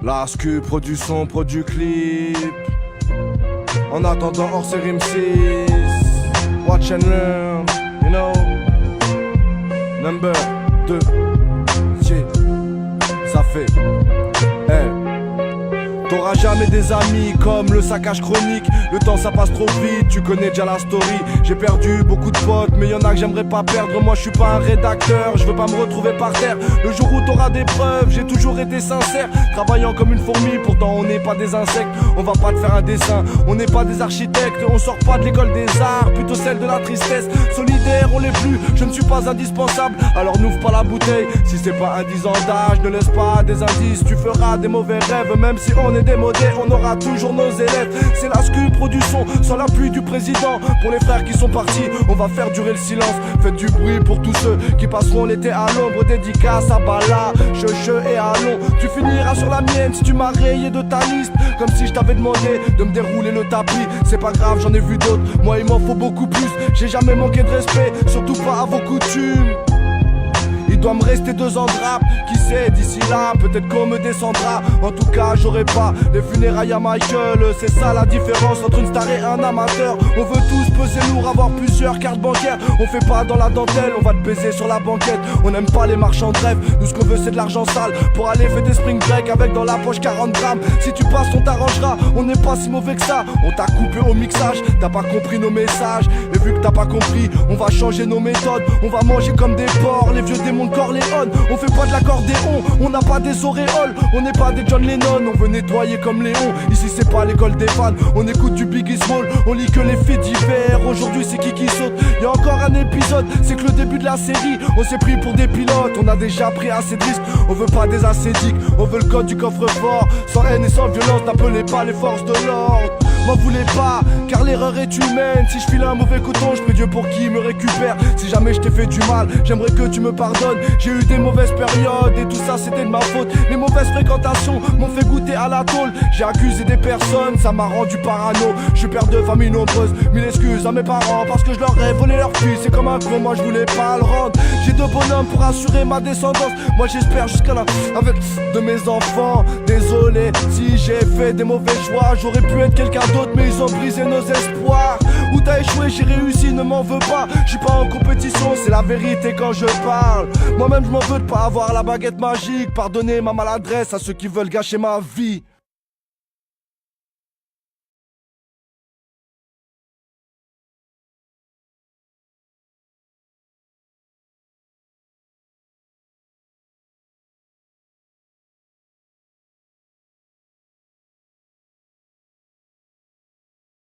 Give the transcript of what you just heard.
Lascu, produit son, produit clip. En attendant hors série M6. Watch and learn, you know. Number 2. Ça fait. Hey. T'auras jamais des amis comme le saccage chronique. Le temps ça passe trop vite, tu connais déjà la story. J'ai perdu beaucoup de potes, mais y'en a que j'aimerais pas perdre. Moi je suis pas un rédacteur, je veux pas me retrouver par terre. Le jour où t'auras des preuves, j'ai toujours été sincère. Travaillant comme une fourmi, pourtant on n'est pas des insectes. On va pas te faire un dessin, on n'est pas des architectes. On sort pas de l'école des arts, plutôt celle de la tristesse. Solidaire on l'est plus, je ne suis pas indispensable. Alors n'ouvre pas la bouteille, si c'est pas un 10 ans d'âge. Ne laisse pas des indices, tu feras des mauvais rêves. Même si on est démodé, on aura toujours nos élèves. C'est Lascu, produit son, sans l'appui du président. Pour les frères qui sont partis, on va faire durer le silence. Faites du bruit pour tous ceux qui passeront l'été à l'ombre. Dédicace à Bala, Cheucheu et Allon. Tu finiras sur la mienne si tu m'as rayé de ta liste. Comme si je t'avais demandé de me dérouler le tapis. C'est pas grave, j'en ai vu d'autres, moi il m'en faut beaucoup plus. J'ai jamais manqué de respect, surtout pas à vos coutumes. Il doit me rester 2 ans de rap, qui sait d'ici là, peut-être qu'on me descendra. En tout cas j'aurai pas les funérailles à Michael. C'est ça la différence entre une star et un amateur. On veut tous peser lourd, avoir plusieurs cartes bancaires. On fait pas dans la dentelle, on va te baiser sur la banquette. On aime pas les marchands de rêve, nous ce qu'on veut c'est de l'argent sale. Pour aller fêter spring break avec dans la poche 40 grammes. Si tu passes on t'arrangera, on n'est pas si mauvais que ça. On t'a coupé au mixage, t'as pas compris nos messages. Et vu que t'as pas compris, on va changer nos méthodes. On va manger comme des porcs, les vieux démons de Corleone. On fait pas de l'accordéon, on n'a pas des auréoles. On n'est pas des John Lennon, on veut nettoyer comme Léon. Ici c'est pas l'école des fans, on écoute du Biggie Small. On lit que les faits divers, aujourd'hui c'est qui saute. Y'a encore un épisode, c'est que le début de la série. On s'est pris pour des pilotes, on a déjà pris assez de risques. On veut pas des ascétiques, on veut le code du coffre-fort. Sans haine et sans violence, n'appelez pas les forces de l'ordre. M'en voulez pas, car l'erreur est humaine. Si je file un mauvais coton, je prie Dieu pour qu'il me récupère. Si jamais je t'ai fait du mal, j'aimerais que tu me pardonnes. J'ai eu des mauvaises périodes et tout ça c'était de ma faute. Les mauvaises fréquentations m'ont fait goûter à la tôle. J'ai accusé des personnes, ça m'a rendu parano. Je suis père de famille nombreuse, mille excuses à mes parents parce que je leur ai volé leur fils. C'est comme un con, moi je voulais pas le rendre. J'ai 2 bonhommes pour assurer ma descendance. Moi j'espère jusqu'à là avec de mes enfants. Désolé si j'ai fait des mauvais choix. J'aurais pu être quelqu'un d'autre mais ils ont brisé nos espoirs. Où t'as échoué, j'ai réussi, ne m'en veux pas. Je suis pas en compétition, c'est la vérité quand je parle. Moi-même je m'en veux de pas avoir la baguette magique. Pardonnez ma maladresse à ceux qui veulent gâcher ma vie.